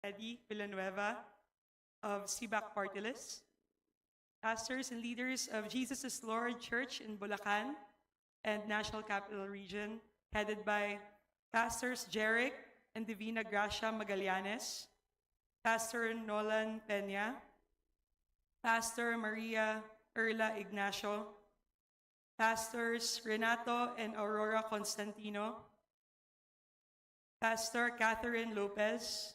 Eddie Villanueva of CBAC Party List, pastors and leaders of Jesus is Lord Church in Bulacan and National Capital Region, headed by Pastors Jeric and Divina Gracia Magallanes, Pastor Nolan Peña, Pastor Maria Erla Ignacio, Pastors Renato and Aurora Constantino, Pastor Catherine Lopez,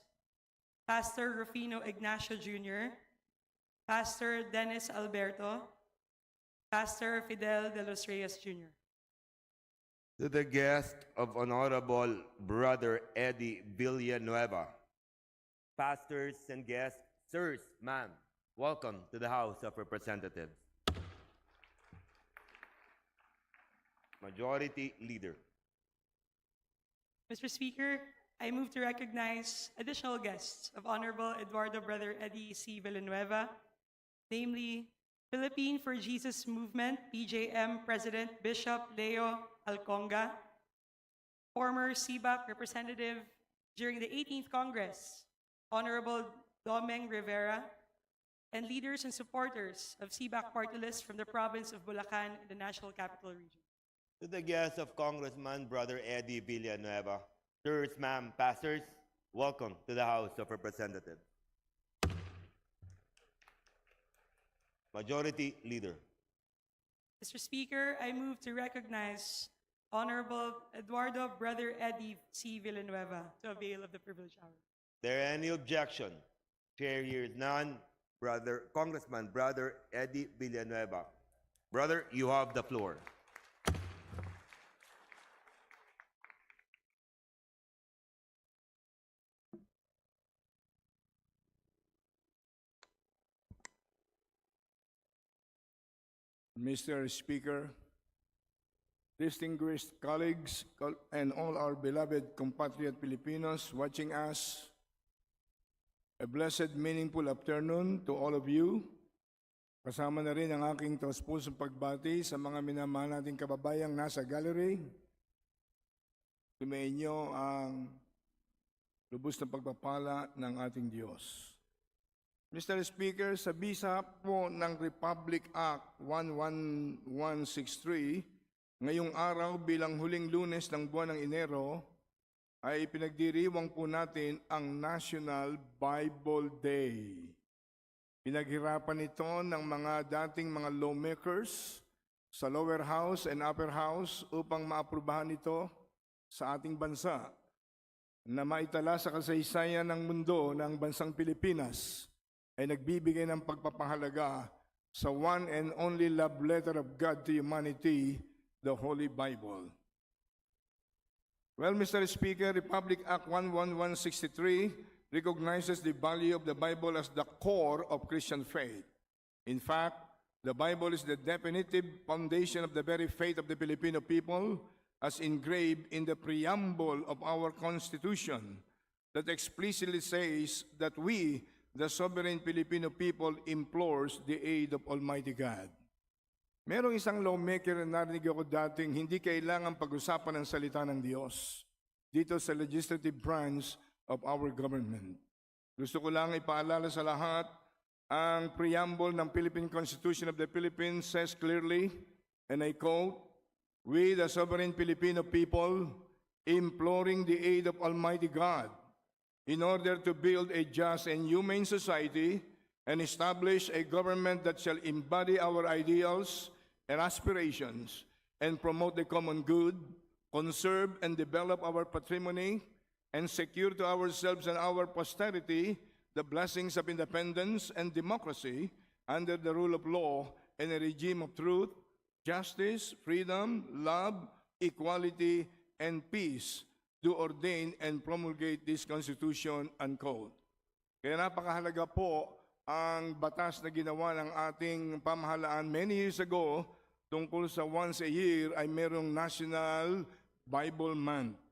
Pastor Rufino Ignacio Jr., Pastor Dennis Alberto, Pastor Fidel de los Reyes Jr. To the guest of Honorable Brother Eddie Villanueva, pastors and guests, sirs, ma'am, welcome to the House of Representatives. Majority Leader. Mr. Speaker, I move to recognize additional guests of Honorable Eduardo Brother Eddie C. Villanueva, namely Philippine for Jesus Movement, PJM President Bishop Leo Alconga, former CBAC representative during the 18th Congress, Honorable Domeng Rivera, and leaders and supporters of CBAC Party List from the province of Bulacan and the National Capital Region. To the guest of Congressman Brother Eddie Villanueva, sirs, ma'am, pastors, welcome to the House of Representatives. Majority Leader. Mr. Speaker, I move to recognize Honorable Eduardo Brother Eddie C. Villanueva to avail of the privilege hour. There any objection? Chair hears none. Congressman Brother Eddie Villanueva. Brother, you have the floor. Mr. Speaker, distinguished colleagues, and all our beloved compatriot Filipinos watching us, a blessed, meaningful afternoon to all of you. Kasama na rin ang aking taus-pusong pagbati sa mga minamahal nating kababayang nasa gallery. Sumainyo ang lubos na pagpapala ng ating Diyos. Mr. Speaker, sa bisa po ng Republic Act 11163, ngayong araw bilang huling Lunes ng buwan ng Enero, ay pinagdiriwang po natin ang National Bible Day. Pinaghirapan ito ng mga dating mga lawmakers sa lower house and upper house upang maaprubahan ito sa ating bansa na maitala sa kasaysayan ng mundo ng bansang Pilipinas ay nagbibigay ng pagpapahalaga sa one and only love letter of God to humanity, the Holy Bible. Well, Mr. Speaker, Republic Act 11163 recognizes the value of the Bible as the core of Christian faith. In fact, the Bible is the definitive foundation of the very faith of the Filipino people as engraved in the preamble of our Constitution that explicitly says that we, the sovereign Filipino people, implores the aid of Almighty God. Merong isang lawmaker na narinig ako dating hindi kailangan pag-usapan ng salita ng Diyos dito sa legislative branch of our government. Gusto ko lang ipaalala sa lahat, ang preamble ng Philippine Constitution of the Philippines says clearly, and I quote, "We, the sovereign Filipino people, imploring the aid of Almighty God, in order to build a just and humane society and establish a government that shall embody our ideals and aspirations and promote the common good, conserve and develop our patrimony, and secure to ourselves and our posterity the blessings of independence and democracy under the rule of law and a regime of truth, justice, freedom, love, equality, and peace, to ordain and promulgate this Constitution," unquote. Kaya napakahalaga po ang batas na ginawa ng ating pamahalaan many years ago tungkol sa once a year ay merong National Bible Month.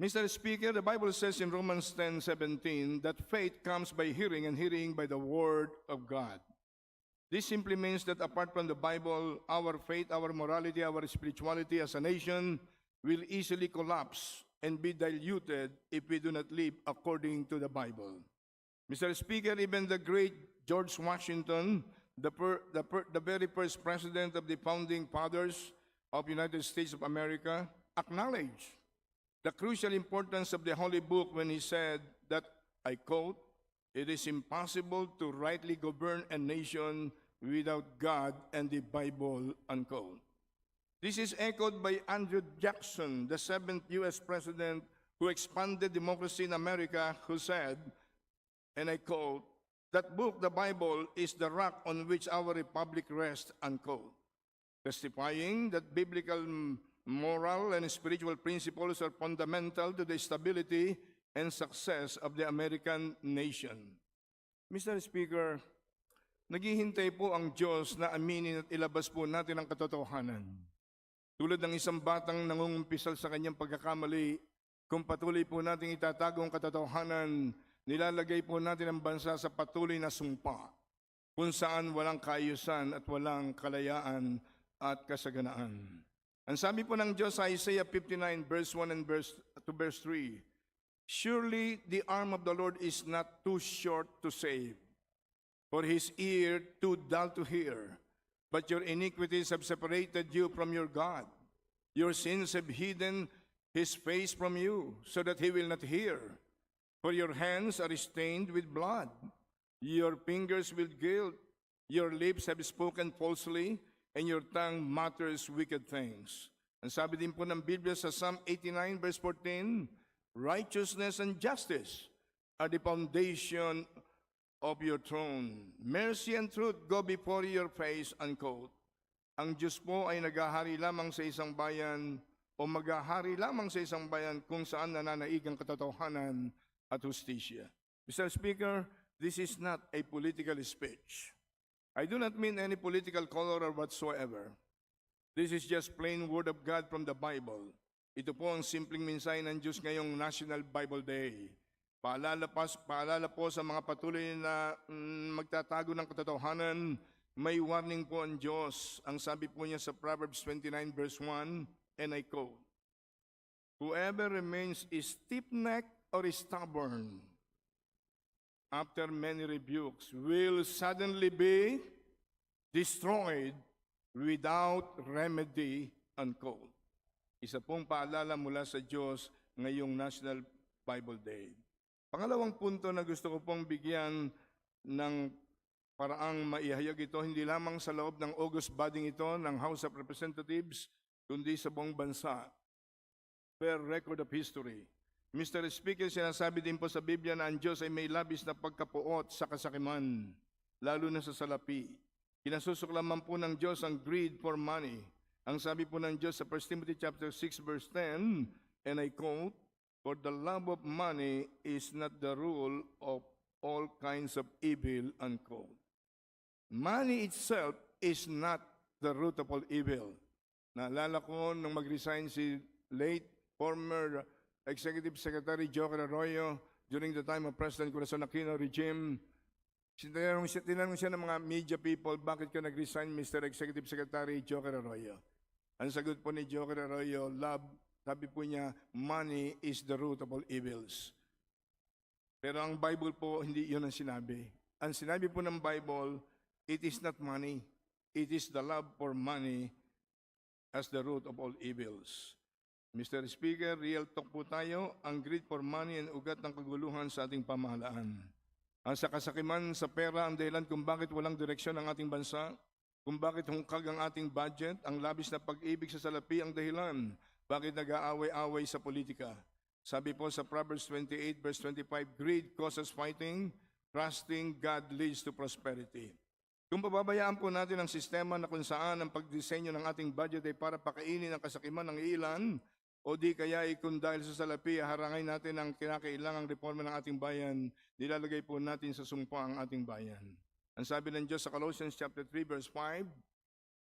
Mr. Speaker, the Bible says in Romans 10:17 that faith comes by hearing and hearing by the Word of God. This simply means that apart from the Bible, our faith, our morality, our spirituality as a nation will easily collapse and be diluted if we do not live according to the Bible. Mr. Speaker, even the great George Washington, the very first president of the founding fathers of United States of America, acknowledged the crucial importance of the Holy Book when he said that, I quote, "It is impossible to rightly govern a nation without God and the Bible," unquote. This is echoed by Andrew Jackson, the seventh U.S. president who expanded democracy in America, who said, and I quote, "That book, the Bible, is the rock on which our republic rests," unquote, testifying that biblical moral and spiritual principles are fundamental to the stability and success of the American nation. Mr. Speaker, naghihintay po ang Diyos na aminin at ilabas po natin ang katotohanan. Tulad ng isang batang nangungumpisal sa kanyang pagkakamali, kung patuloy po natin itatago ang katotohanan, nilalagay po natin ang bansa sa patuloy na sumpa, kung saan walang kaayusan at walang kalayaan at kasaganaan. Ang sabi po ng Diyos sa Isaiah 59, verse 1 and verse 3, "Surely the arm of the Lord is not too short to save, for his ear too dull to hear. But your iniquities have separated you from your God. Your sins have hidden his face from you, so that he will not hear. For your hands are stained with blood, your fingers with guilt. Your lips have spoken falsely, and your tongue mutters wicked things." Ang sabi din po ng Biblia sa Psalm 89, verse 14, "Righteousness and justice are the foundation of your throne. Mercy and truth go before your face," unquote. Ang Diyos po ay naghahari lamang sa isang bayan o maghahari lamang sa isang bayan kung saan nananaig ang katotohanan at hustisya. Mr. Speaker, this is not a political speech. I do not mean any political color or whatsoever. This is just plain word of God from the Bible. Ito po ang simpleng mensahe ng Diyos ngayong National Bible Day. Paalala po sa mga patuloy na magtatago ng katotohanan, may warning po ang Diyos. Ang sabi po niya sa Proverbs 29 verse 1, and I quote, "Whoever remains stiff-necked or stubborn after many rebukes will suddenly be destroyed without remedy," unquote. Isa pong paalala mula sa Diyos ngayong National Bible Day. Pangalawang punto na gusto ko pong bigyan ng paraang maihayag ito, hindi lamang sa loob ng August budding ito ng House of Representatives, kundi sa buong bansa. Per record of history. Mr. Speaker, sinasabi din po sa Biblia na ang Diyos ay may labis na pagkapuot sa kasakiman, lalo na sa salapi. Kinasusuklaman po ng Diyos ang greed for money. Ang sabi po ng Diyos sa 1 Timothy chapter 6 verse 10, and I quote, "For the love of money is not the rule of all kinds of evil," unquote. Money itself is not the root of all evil. Naalala ko nung mag-resign si late former Executive Secretary Joker Arroyo during the time of President Corazon Aquino regime. Tinanong siya ng mga media people, "Bakit ka nag-resign, Mr. Executive Secretary Joker Arroyo?" Ang sagot po ni Joker Arroyo, sabi po niya, "Money is the root of all evils." Pero ang Bible po, hindi yun ang sinabi. Ang sinabi po ng Bible, it is not money. It is the love for money as the root of all evils. Mr. Speaker, real talk po tayo, ang greed for money ang ugat ng kaguluhan sa ating pamahalaan. Ang sakasakiman sa pera ang dahilan kung bakit walang direksyon ang ating bansa, kung bakit hungkag ang ating budget, ang labis na pag-ibig sa salapi ang dahilan, bakit nag-aaway-away sa politika. Sabi po sa Proverbs 28 verse 25, "Greed causes fighting, trusting God leads to prosperity." Kung pababayaan po natin ang sistema na kung saan ang pagdisenyo ng ating budget ay para pakainin ang kasakiman ng ilan, o di kaya kung dahil sa salapi, harangay natin ang kinakailangang reforma ng ating bayan, nilalagay po natin sa sumpa ang ating bayan. Ang sabi ng Diyos sa Colossians chapter 3 verse 5,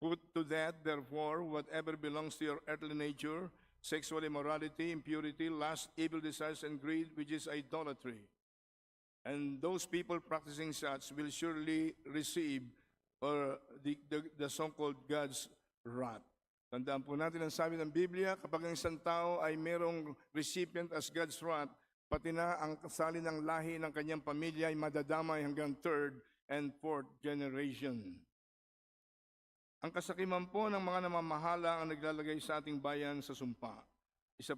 "Put to death, therefore, whatever belongs to your earthly nature, sexual immorality, impurity, lust, evil desires, and greed, which is idolatry. And those people practicing such will surely receive the so-called God's wrath." Tandaan po natin ang sabi ng Biblia, kapag ang isang tao ay merong recipient as God's wrath, pati na ang kasali ng lahi ng kanyang pamilya ay madadamay hanggang third and fourth generation. Ang kasakiman po ng mga namamahala ang naglalagay sa ating bayan sa sumpa. Isa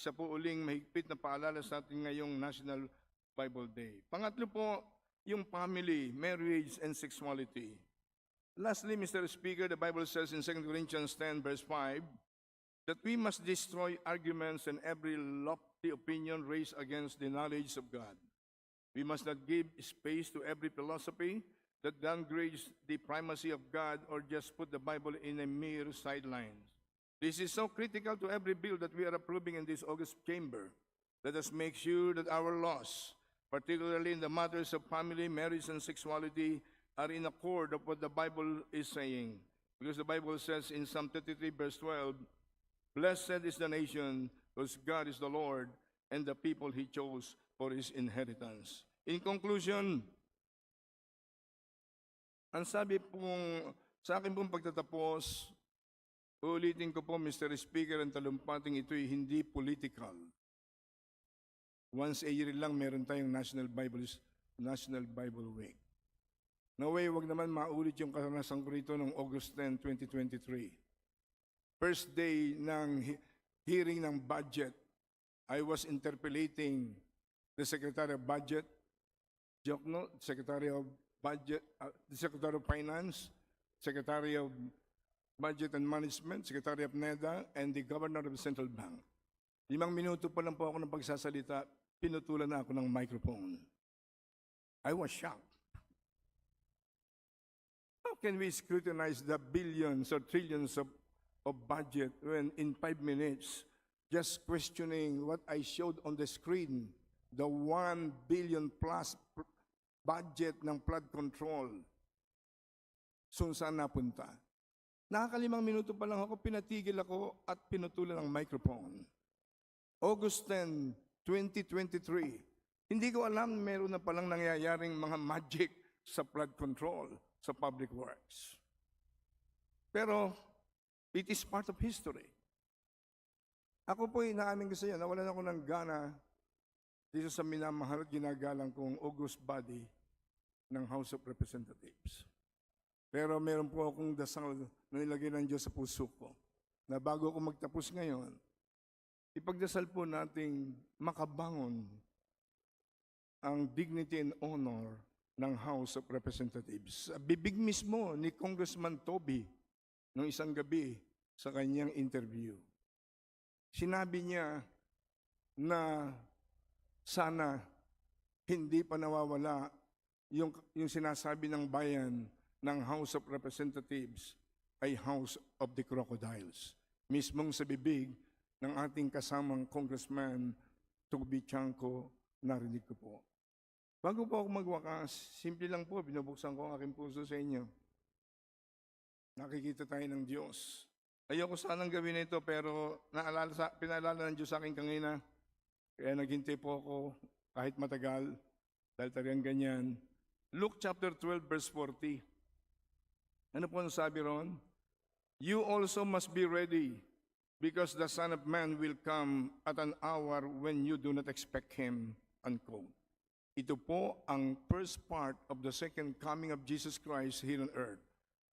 po uling mahigpit na paalala sa ating ngayong National Bible Day. Pangatlo po, yung family, marriage, and sexuality. Lastly, Mr. Speaker, the Bible says in 2 Corinthians 10, verse 5, that we must destroy arguments and every lofty opinion raised against the knowledge of God. We must not give space to every philosophy that downgrades the primacy of God or just put the Bible in a mere sidelines. This is so critical to every bill that we are approving in this August chamber. Let us make sure that our laws, particularly in the matters of family, marriage, and sexuality, are in accord of what the Bible is saying. Because the Bible says in Psalm 33, verse 12, "Blessed is the nation whose God is the Lord, and the people He chose for His inheritance." In conclusion, ang sabi pong, sa akin pong pagtatapos, ulitin ko po, Mr. Speaker, ang talumpating ito'y hindi political. Once a year lang meron tayong National Bible Week. No way, wag naman maulit yung karanasan ko rito noong August 10, 2023. First day ng hearing ng budget, I was interpellating the Secretary of Budget, joke no, Secretary of Budget, the Secretary of Finance, Secretary of Budget and Management, Secretary of NEDA, and the Governor of the Central Bank. 5 minuto pa lang po ako ng pagsasalita, pinutulan na ako ng microphone. I was shocked. How can we scrutinize the billions or trillions of budget when in 5 minutes, just questioning what I showed on the screen, the 1 billion plus budget ng flood control, saan napunta? Nakakalimang minuto pa lang ako, pinatigil ako at pinutulan ng microphone. August 10, 2023, hindi ko alam meron na palang nangyayaring mga magic sa flood control sa public works. Pero, it is part of history. Ako po, inaamin ko sa iyo, nawalan ako ng gana dito sa minamahal at ginagalang kong August body ng House of Representatives. Pero meron po akong dasal na nilagay ng Diyos sa puso ko na bago ako magtapos ngayon, ipagdasal po nating makabangon ang dignity and honor ng House of Representatives. Sa bibig mismo ni Congressman Toby nung isang gabi sa kanyang interview. Sinabi niya na sana hindi pa nawawala yung sinasabi ng bayan ng House of Representatives ay House of the Crocodiles. Mismong sa bibig ng ating kasamang Congressman Toby Chanco, narinig ko po. Bago po ako magwakas, simple lang po, binubuksan ko ang aking puso sa inyo. Nakikita tayo ng Diyos. Ayoko sanang gawin ito, pero pinaalala ng Diyos sa akin kanina. Kaya naghintay po ako kahit matagal, dahil talagang ganyan. Luke chapter 12, verse 40. Ano po ang sabi ron? You also must be ready, because the Son of Man will come at an hour when you do not expect Him, unquote. Ito po ang first part of the second coming of Jesus Christ here on earth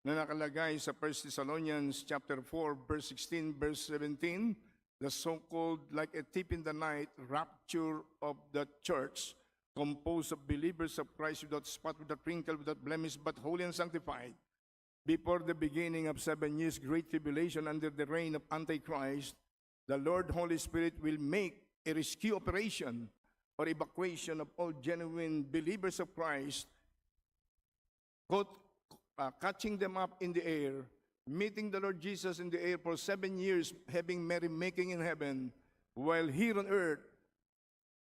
na nakalagay sa 1 Thessalonians chapter 4, verse 16, verse 17, the so-called like a thief in the night rapture of the church composed of believers of Christ without spot, without wrinkle, without blemish, but holy and sanctified. Before the beginning of 7 years great tribulation under the reign of Antichrist, the Lord Holy Spirit will make a rescue operation or evacuation of all genuine believers of Christ, catching them up in the air, meeting the Lord Jesus in the air for 7 years, having merrymaking in heaven, while here on earth,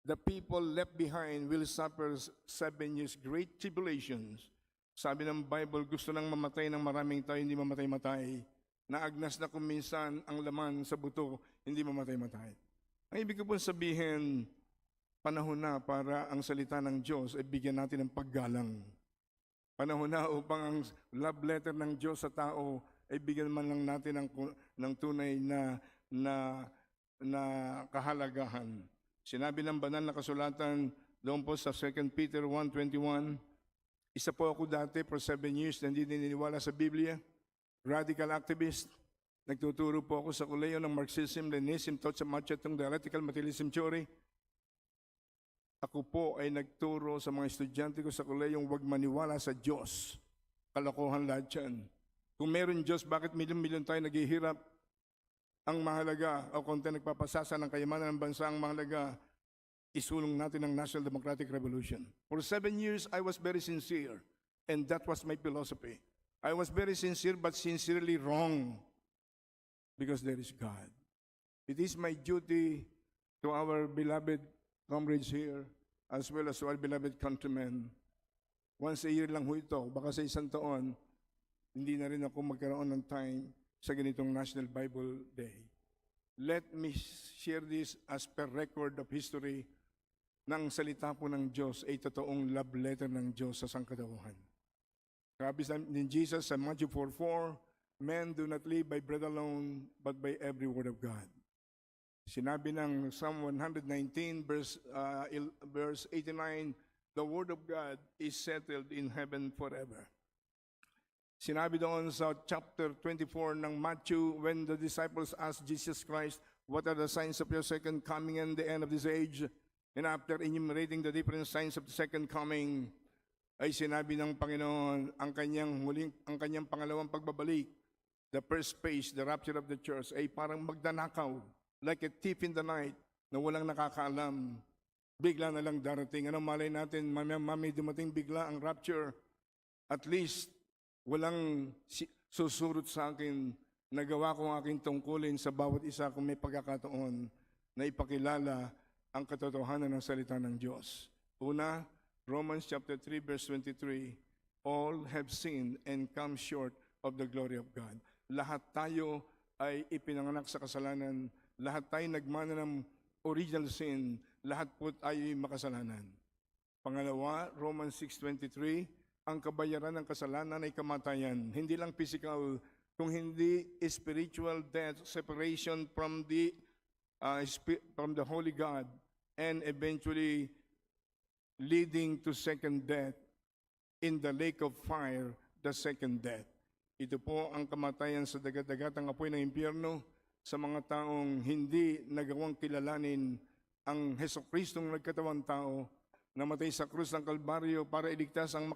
the people left behind will suffer 7 years great tribulations. Sabi ng Bible, gusto nang mamatay ng maraming tao, hindi mamatay-matay. Naagnas na kung minsan ang laman sa buto, hindi mamatay-matay. Ang ibig ko po sabihin, panahon na para ang salita ng Diyos ay bigyan natin ng paggalang. Panahon na upang ang love letter ng Diyos sa tao ay bigyan man lang natin ng tunay na kahalagahan. Sinabi ng banal na kasulatan doon po sa 2 Peter 1:21, isa po ako dati for 7 years na hindi naniniwala sa Biblia, radical activist. Nagtuturo po ako sa kolehiyo ng Marxism, Leninism, Totsa Machetong Dialectical Materialism Theory. Ako po ay nagturo sa mga estudyante ko sa kolehiyong huwag maniwala sa Diyos. Kalokohan lahat yan. Kung meron Diyos, bakit milyon-milyon tayo naghihirap? Ang mahalaga, o kung tayo nagpapasasa ng kayamanan ng bansa, ang mahalaga, isulong natin ang National Democratic Revolution. For 7 years, I was very sincere, and that was my philosophy. I was very sincere, but sincerely wrong, because there is God. It is my duty to our beloved comrades here, as well as to our beloved countrymen. Once a year lang ho ito, baka sa isang taon, hindi na rin ako magkaroon ng time sa ganitong National Bible Day. Let me share this as per record of history ng salita po ng Diyos ay totoong love letter ng Diyos sa sangkatauhan. Sabi ni Jesus sa Matthew 4:4, men do not live by bread alone, but by every word of God. Sinabi ng Psalm 119, verse 89, the word of God is settled in heaven forever. Sinabi doon sa chapter 24 ng Matthew, when the disciples asked Jesus Christ, what are the signs of your second coming and the end of this age? And after enumerating the different signs of the second coming, ay sinabi ng Panginoon ang kanyang pangalawang pagbabalik, the first phase, the rapture of the church, ay parang magdanakaw, like a thief in the night, na walang nakakaalam. Bigla na lang darating. Anong malay natin, may dumating bigla ang rapture. At least, walang susurot sa akin, nagawa ko ang aking tungkulin sa bawat isa kung may pagkakataon na ipakilala ang katotohanan ng salita ng Diyos. Una, Romans chapter 3 verse 23, all have sinned and come short of the glory of God. Lahat tayo ay ipinanganak sa kasalanan. Lahat tayo nagmana ng original sin. Lahat po tayo makasalanan. Pangalawa, Romans 6:23, ang kabayaran ng kasalanan ay kamatayan. Hindi lang physical, kung hindi spiritual death, separation from the Holy God, and eventually leading to second death in the lake of fire, the second death. Ito po ang kamatayan sa dagat-dagatang apoy ng impyerno sa mga taong hindi nagawang kilalanin ang Hesukristong nagkatawang tao, namatay sa krus ng Kalbaryo para iligtas ang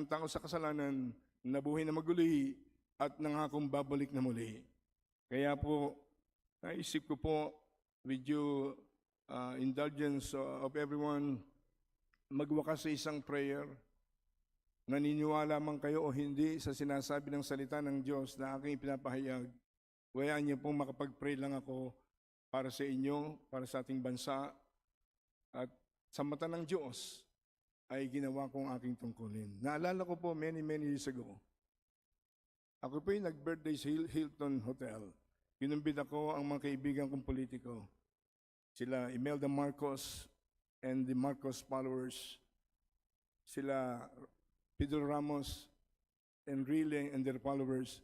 tao sa kasalanan, nabuhay na maguli at nangakong babalik na muli. Kaya po, naisip ko po, with you indulgence of everyone, magwakas sa isang prayer. Naniniwala man kayo o hindi sa sinasabi ng salita ng Diyos na aking ipinapahayag, hayaan niyo pong makapag-pray lang ako para sa inyo, para sa ating bansa, at sa mata ng Diyos ay ginawa kong aking tungkulin. Naalala ko po many years ago, ako po yung nag-birthday sa Hilton Hotel. Kinumbida ko ang mga kaibigan kong politiko. Sila Imelda Marcos and the Marcos followers. Sila Pedro Ramos, Enrile and their followers.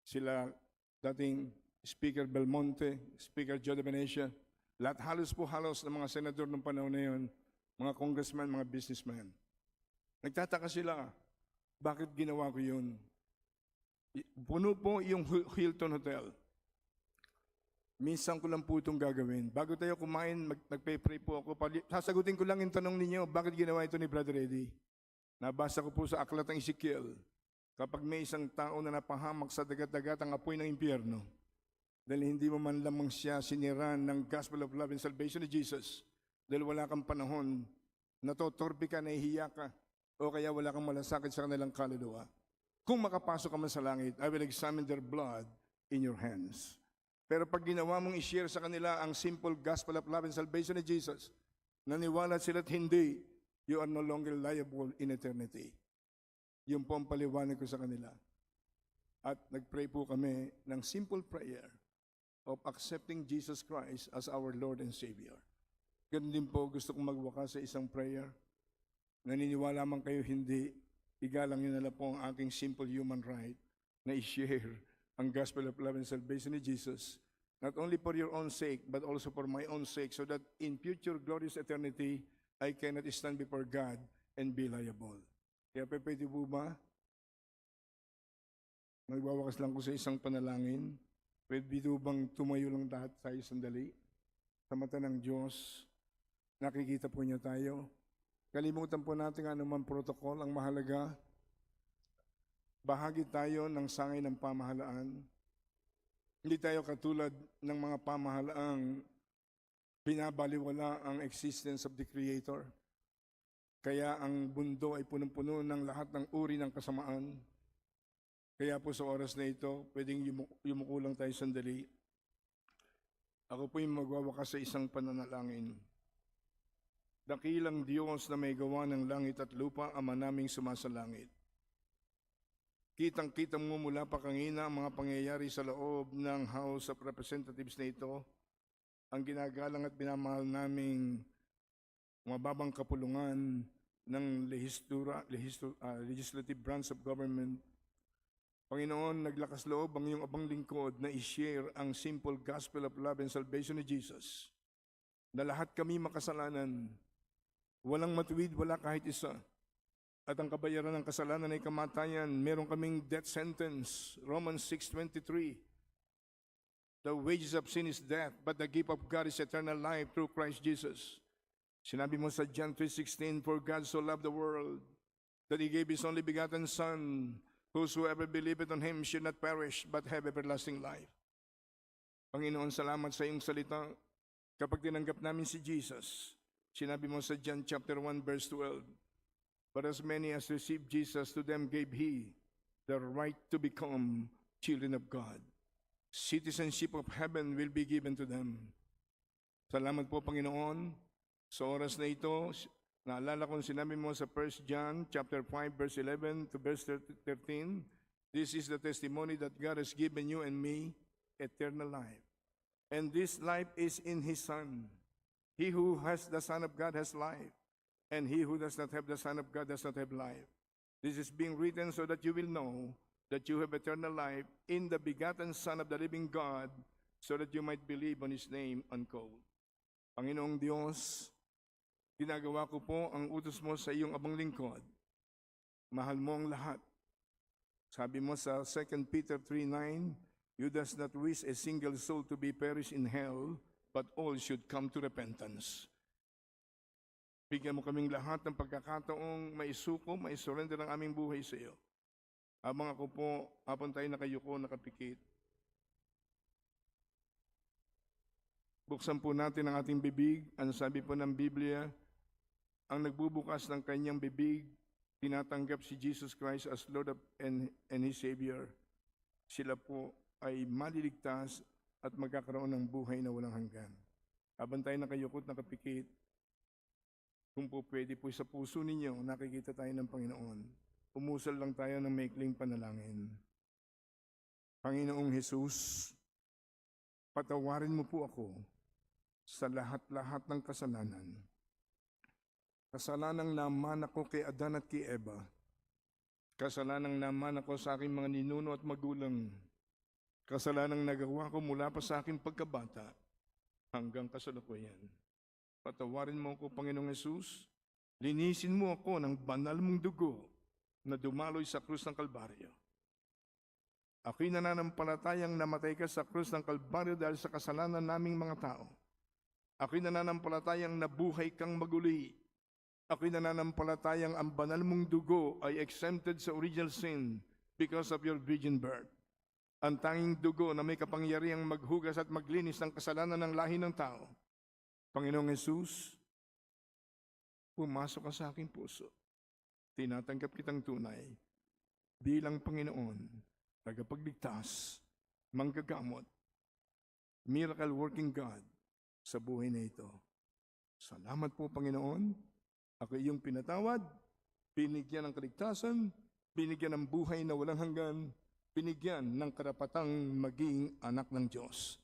Sila dating Speaker Belmonte, Speaker Joe de Venecia. Lahat halos ng mga senador ng panahon na yun, mga congressman, mga businessman. Nagtataka sila, bakit ginawa ko yun? Puno po yung Hilton Hotel. Minsan ko lang po itong gagawin. Bago tayo kumain, nagpe-pray po ako. Sasagutin ko lang yung tanong ninyo, bakit ginawa ito ni Brother Eddie? Nabasa ko po sa aklat ng Ezekiel, kapag may isang tao na napahamak sa dagat-dagat ang apoy ng impyerno, dahil hindi mo man lamang siya siniran ng gospel of love and salvation ni Jesus, dahil wala kang panahon, natotorpe ka, nahihiya ka, o kaya wala kang malasakit sa kanilang kaluluwa. Kung makapasok ka man sa langit, I will examine their blood in your hands. Pero pag ginawa mong i-share sa kanila ang simple gospel of love and salvation ni Jesus, naniwala sila't hindi, you are no longer liable in eternity. Yun po ang paliwanag ko sa kanila. At nag-pray po kami ng simple prayer of accepting Jesus Christ as our Lord and Savior. Ganun din po gusto kong magwakas sa isang prayer. Naniniwala man kayo hindi, igalang yun na lang po ang aking simple human right na i-share ang gospel of love and salvation ni Jesus, not only for your own sake, but also for my own sake, so that in future glorious eternity, I cannot stand before God and be liable. Kaya pwede po ba? Magwawakas lang ko sa isang panalangin. Pwede po bang tumayo lang lahat tayo sandali? Sa mata ng Diyos, nakikita po niya tayo. Kalimutan po natin anumang protocol. Ang mahalaga, bahagi tayo ng sangay ng pamahalaan. Hindi tayo katulad ng mga pamahalaang binabaliwala ang existence of the Creator. Kaya ang mundo ay punong-puno ng lahat ng uri ng kasamaan. Kaya po sa oras na ito, pwedeng yumuko lang tayo sandali. Ako po yung magwawakas sa isang pananalangin. Dakilang Diyos na may gawa ng langit at lupa, Ama naming sumasalangit. Kitang-kita mo mula pa kanina ang mga pangyayari sa loob ng House of Representatives na ito, ang ginagalang at binamahal naming mababang kapulungan ng legislative branch of government. Panginoon, naglakas loob ang iyong abang lingkod na i-share ang simple gospel of love and salvation ni Jesus, na lahat kami makasalanan, walang matuwid, wala kahit isa. At ang kabayaran ng kasalanan ay kamatayan. Meron kaming death sentence, Romans 6:23. The wages of sin is death, but the gift of God is eternal life through Christ Jesus. Sinabi mo sa John 3:16, for God so loved the world that He gave His only begotten Son, whosoever believeth on Him should not perish, but have everlasting life. Panginoon, salamat sa iyong salita. Kapag tinanggap namin si Jesus, sinabi mo sa John chapter 1 verse 12, but as many as received Jesus, to them gave He the right to become children of God. Citizenship of heaven will be given to them. Salamat po, Panginoon. Sa oras na ito, naalala kong sinabi mo sa 1 John chapter 5 verse 11 to verse 13, this is the testimony that God has given you and me, eternal life. And this life is in His Son. He who has the Son of God has life, and he who does not have the Son of God does not have life. This is being written so that you will know that you have eternal life in the begotten Son of the living God, so that you might believe on His name, unquote. Panginoong Diyos, ginagawa ko po ang utos mo sa iyong abang lingkod. Mahal mo ang lahat. Sabi mo sa 2 Peter 3:9, you does not wish a single soul to be perished in hell, but all should come to repentance. Bigyan mo kaming lahat ng pagkakataong maisuko, maisurrender ang aming buhay sa iyo. Habang ako po, habang tayo nakayuko, nakapikit, buksan po natin ang ating bibig. Ano sabi po ng Biblia? Ang nagbubukas ng kanyang bibig, tinatanggap si Jesus Christ as Lord and His Savior. Sila po ay maliligtas at magkakaroon ng buhay na walang hanggan. Habang tayo nakayukot, nakapikit, kung po pwede po sa puso ninyo, nakikita tayo ng Panginoon. Umusal lang tayo ng maikling panalangin. Panginoong Jesus, patawarin mo po ako sa lahat-lahat ng kasalanan. Kasalanang naman ako kay Adan at kay Eva. Kasalanang naman ako sa aking mga ninuno at magulang. Kasalanang nagawa ko mula pa sa aking pagkabata hanggang kasalukuyan. Patawarin mo ako, Panginoong Jesus. Linisin mo ako ng banal mong dugo na dumaloy sa krus ng Kalbaryo. Ako'y nananampalatayang namatay ka sa krus ng Kalbaryo dahil sa kasalanan naming mga tao. Ako'y nananampalatayang nabuhay kang maguli. Ako'y nananampalatayang ang banal mong dugo ay exempted sa original sin because of your virgin birth. Ang tanging dugo na may kapangyarihang maghugas at maglinis ng kasalanan ng lahi ng tao. Panginoong Jesus, pumasok ka sa aking puso. Tinatanggap kitang tunay bilang Panginoon, tagapagligtas, manggagamot, miracle working God sa buhay na ito. Salamat po, Panginoon. Ako iyong pinatawad, binigyan ng kaligtasan, binigyan ng buhay na walang hanggan, binigyan ng karapatang maging anak ng Diyos.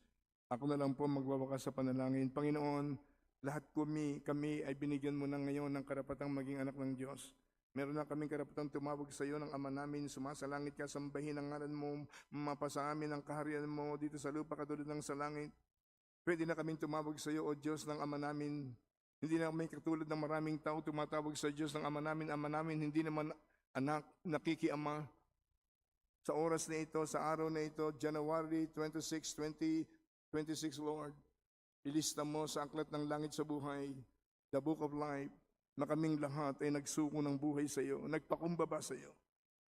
Ako na lang po magwawakas sa panalangin. Panginoon, lahat kami ay binigyan mo na ngayon ng karapatang maging anak ng Diyos. Meron na kaming karapatang tumawag sa iyo ng Ama namin, sumasalangit ka, sambahin ang ngalan mo, mapasa amin ang kaharian mo dito sa lupa katulad ng sa langit. Pwede na kaming tumawag sa iyo, O Diyos ng Ama namin. Hindi na kami katulad ng maraming tao tumatawag sa Diyos ng Ama namin, hindi naman anak, nakikiama. Sa oras na ito, sa araw na ito, January 26, 2026, Lord, ilista mo sa aklat ng langit sa buhay, the book of life, na kaming lahat ay nagsuko ng buhay sa iyo, nagpakumbaba sa iyo.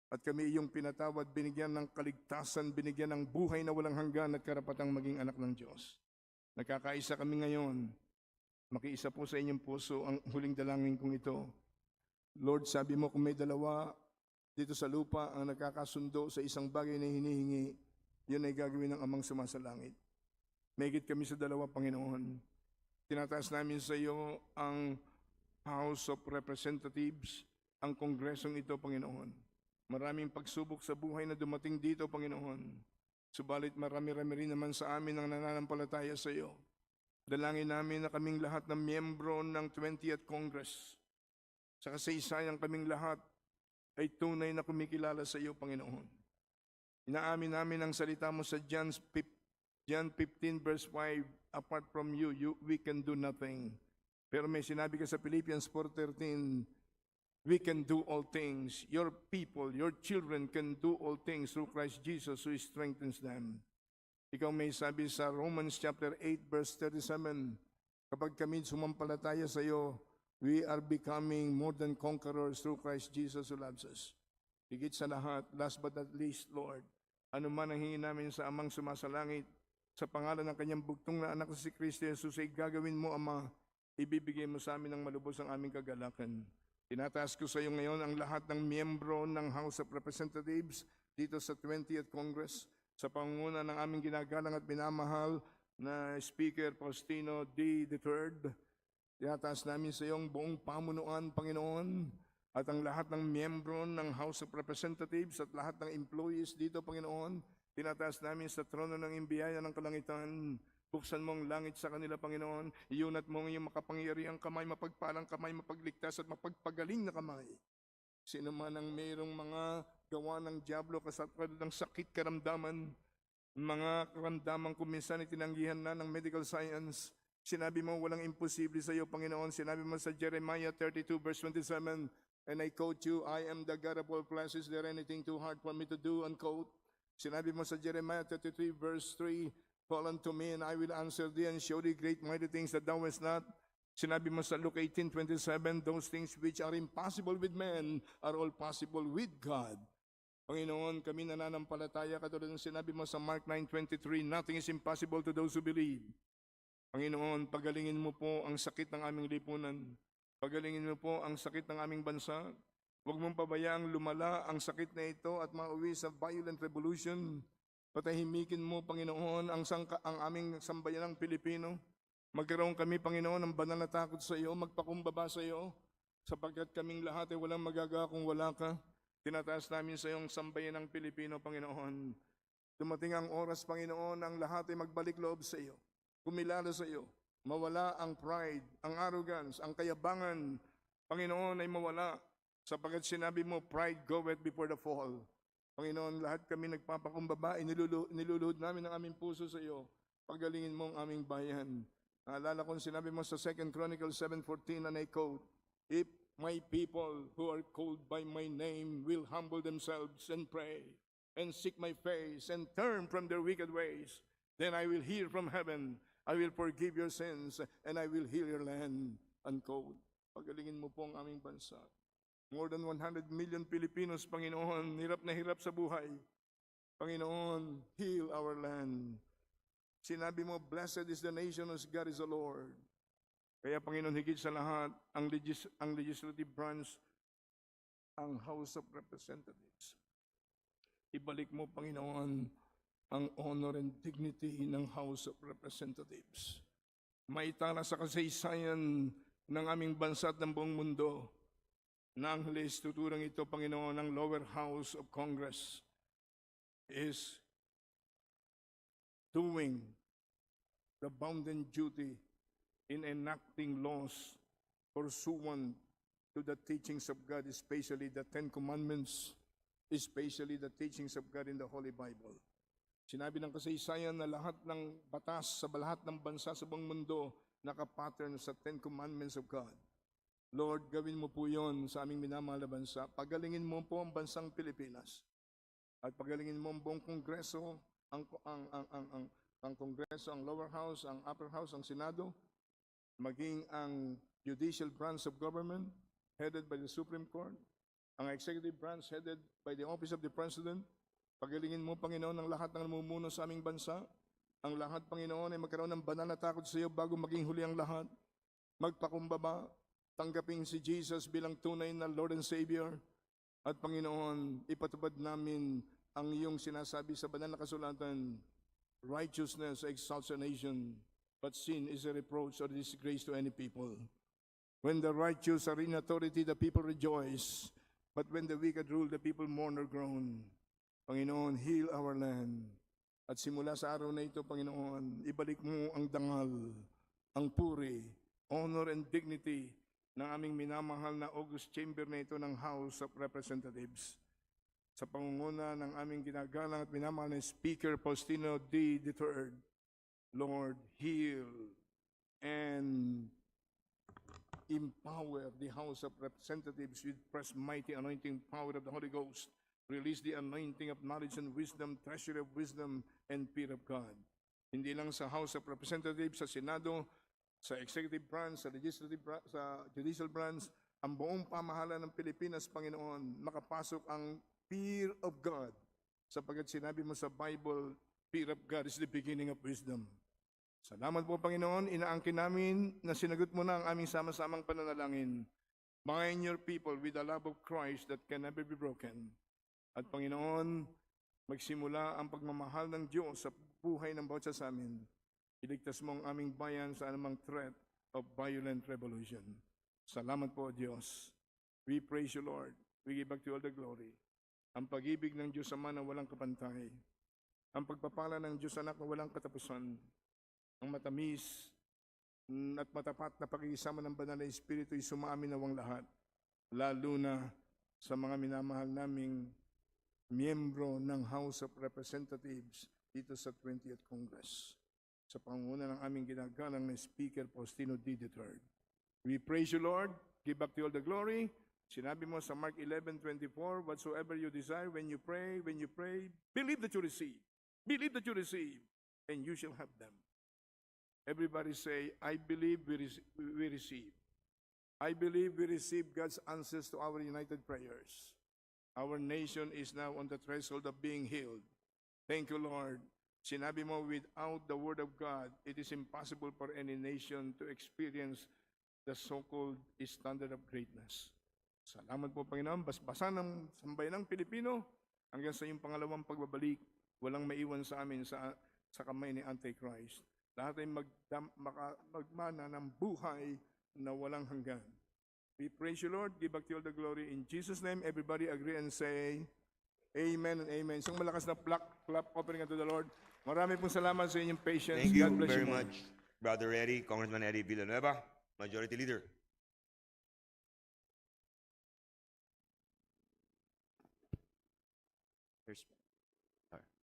At kami iyong pinatawad, binigyan ng kaligtasan, binigyan ng buhay na walang hanggan at karapatang maging anak ng Diyos. Nagkakaisa kami ngayon, makiisa po sa inyong puso ang huling dalangin kong ito. Lord, sabi mo kung may dalawa dito sa lupa ang nakakasundo sa isang bagay na hinihingi, yun ay gagawin ng Amang sumasalangit. Mahigit kami sa dalawa, Panginoon. Tinataas namin sa iyo ang House of Representatives, ang kongresong ito, Panginoon. Maraming pagsubok sa buhay na dumating dito, Panginoon. Subalit marami-rami rin naman sa amin ang nananampalataya sa iyo. Dalangin namin na kaming lahat ng miyembro ng 20th Congress, sa kasaysayan kaming lahat, ay tunay na kumikilala sa iyo, Panginoon. Inaamin namin ang salita mo sa John 15 verse 5, apart from you, we can do nothing. Pero may sinabi ka sa Philippians 4:13, we can do all things. Your people, your children can do all things through Christ Jesus who strengthens them. Ikaw may sabi sa Romans chapter 8 verse 37, kapag kami sumampalataya sa iyo, we are becoming more than conquerors through Christ Jesus who loves us. Higit sa lahat, last but not least, Lord, ano man ang hingin namin sa Amang sumasalangit, sa pangalan ng kanyang bugtong na anak na si Kristo Jesus, ay gagawin mo, Ama, ibibigay mo sa amin ng malubos ang aming kagalakan. Tinataas ko sa iyo ngayon ang lahat ng miyembro ng House of Representatives dito sa 20th Congress, sa pangunguna ng aming ginagalang at minamahal na Speaker Faustino D. III. Tinataas namin sa iyong buong pamunuan, Panginoon, at ang lahat ng miyembro ng House of Representatives at lahat ng employees dito, Panginoon. Tinataas namin sa trono ng imbiyaya ng kalangitan. Buksan mo ang langit sa kanila, Panginoon. Iunat mo ang iyong makapangyarihang kamay, mapagpalang kamay, mapagligtas at mapagpagaling na kamay. Sino man ang mayroong mga gawa ng diablo, kasatwad ng sakit, karamdaman, mga karamdaman kung minsan itinanggihan na ng medical science, sinabi mo walang imposible sa iyo, Panginoon. Sinabi mo sa Jeremiah 32 verse 27, and I quote you, I am the God of all flesh. Is there anything too hard for me to do? Unquote. Sinabi mo sa Jeremiah 33 verse 3, call unto me and I will answer thee and show thee great mighty things that thou hast not. Sinabi mo sa Luke 18:27, those things which are impossible with men are all possible with God. Panginoon, kami nananampalataya katulad ng sinabi mo sa Mark 9:23, nothing is impossible to those who believe. Panginoon, pagalingin mo po ang sakit ng aming lipunan. Pagalingin mo po ang sakit ng aming bansa. Huwag mong pabayaang lumala ang sakit na ito at mauwi sa violent revolution. Patahimikin mo, Panginoon, ang aming sambayanang Pilipino. Magkaroon kami, Panginoon, ng banal na takot sa iyo, magpakumbaba sa iyo, sapagkat kaming lahat ay walang magagawa kung wala ka. Tinataas namin sa iyong sambayanang Pilipino, Panginoon. Dumating ang oras, Panginoon, ang lahat ay magbalik loob sa iyo. Kumilala sa iyo, mawala ang pride, ang arrogance, ang kayabangan, Panginoon, ay mawala, sapagkat sinabi mo, pride goeth before the fall. Panginoon, lahat kami nagpapakumbaba, niluluhod namin ang aming puso sa iyo. Pagalingin mo ang aming bayan. Naalala kong sinabi mo sa 2 Chronicles 7:14, and I quote, if my people who are called by my name will humble themselves and pray, and seek my face, and turn from their wicked ways, then I will hear from heaven, I will forgive your sins, and I will heal your land. Unquote. Pagalingin mo po ang aming bansa. More than 100 million Filipinos, Panginoon, hirap na hirap sa buhay. Panginoon, heal our land. Sinabi mo, blessed is the nation whose God is the Lord. Kaya, Panginoon, higit sa lahat, ang legislative branch, ang House of Representatives. Ibalik mo, Panginoon, ang honor and dignity ng House of Representatives. Maitala sa kasaysayan ng aming bansa at ng buong mundo na ang legislaturang ito, Panginoon, ng lower house of Congress is doing the bounden duty in enacting laws pursuant to the teachings of God, especially the Ten Commandments, especially the teachings of God in the Holy Bible. Sinabi ng kasaysayan na lahat ng batas sa lahat ng bansa sa buong mundo nakapattern sa Ten Commandments of God. Lord, gawin mo po yon sa aming minamahal na bansa. Pagalingin mo po ang bansang Pilipinas. At pagalingin mo ang buong Kongreso, ang Kongreso, ang lower house, ang upper house, ang Senado, maging ang judicial branch of government headed by the Supreme Court, ang executive branch headed by the Office of the President. Pagalingin mo, Panginoon, ang lahat ng namumuno sa aming bansa. Ang lahat, Panginoon, ay magkaroon ng banal na takot sa iyo bago maging huli ang lahat. Magpakumbaba, tanggapin si Jesus bilang tunay na Lord and Savior. At Panginoon, ipatupad namin ang iyong sinasabi sa banal na kasulatan, righteousness exalts a nation, but sin is a reproach or disgrace to any people. When the righteous are in authority, the people rejoice. But when the wicked rule, the people mourn or groan. Panginoon, heal our land. At simula sa araw na ito, Panginoon, ibalik mo ang dangal, ang puri, honor and dignity ng aming minamahal na August Chamber na ito ng House of Representatives. Sa pangunguna ng aming ginagalang at minamahal na Speaker Faustino D. III, Lord, heal and empower the House of Representatives with fresh mighty anointing power of the Holy Ghost. Release the anointing of knowledge and wisdom, treasure of wisdom, and fear of God. Hindi lang sa House of Representatives, sa Senado, sa Executive Branch, sa Judicial Branch, ang buong pamahalaan ng Pilipinas, Panginoon, makapasok ang fear of God. Sapagkat sinabi mo sa Bible, fear of God is the beginning of wisdom. Salamat po, Panginoon. Inaangkin namin na sinagot mo na ang aming sama-samang pananalangin. Bind your people with the love of Christ that can never be broken. At Panginoon, magsimula ang pagmamahal ng Diyos sa buhay ng bawat sa amin. Iligtas mo ang aming bayan sa anumang threat of violent revolution. Salamat po, Diyos. We praise you, Lord. We give back to you all the glory. Ang pag-ibig ng Diyos Ama na walang kapantay. Ang pagpapala ng Diyos Anak na walang katapusan. Ang matamis at matapat na pakikisama ng Banal na Espiritu ay sumaamin nawang lahat, lalo na sa mga minamahal naming miyembro ng House of Representatives dito sa 20th Congress. Sa pangunguna ng aming ginagalang na Speaker Faustino D. III. We praise you, Lord. Give back to you all the glory. Sinabi mo sa Mark 11:24, whatsoever you desire when you pray, believe that you receive. Believe that you receive, and you shall have them. Everybody say, I believe we receive. I believe we receive God's answers to our united prayers. Our nation is now on the threshold of being healed. Thank you, Lord. Sinabi mo, without the Word of God, it is impossible for any nation to experience the so-called standard of greatness. Salamat po, Panginoon. Basbasan ng sambayanang Pilipino hanggang sa iyong pangalawang pagbabalik, walang maiwan sa amin sa kamay ni Antichrist. Lahat ay magmana ng buhay na walang hanggan. We praise you, Lord. Give back to you all the glory. In Jesus' name, everybody agree and say, Amen and Amen. Isang malakas na clap offering unto the Lord. Marami pong salamat sa inyong patience. Thank you God bless very you. much, Brother Eddie, Congressman Eddie Villanueva, Majority Leader.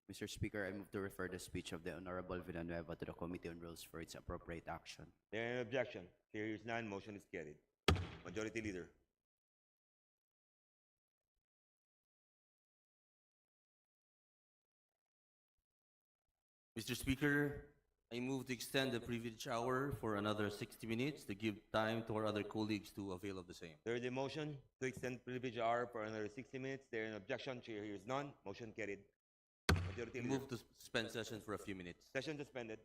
Mr. Speaker, I move to refer the speech of the Honorable Villanueva to the Committee on Rules for its appropriate action. There is objection. Here is none. Motion is carried. Majority Leader. Mr. Speaker, I move to extend the privilege hour for another 60 minutes to give time to our other colleagues to avail of the same. There is a motion to extend privilege hour for another 60 minutes. There is an objection. Here is none. Motion carried. Majority I Leader. move to suspend session for a few minutes. Session suspended.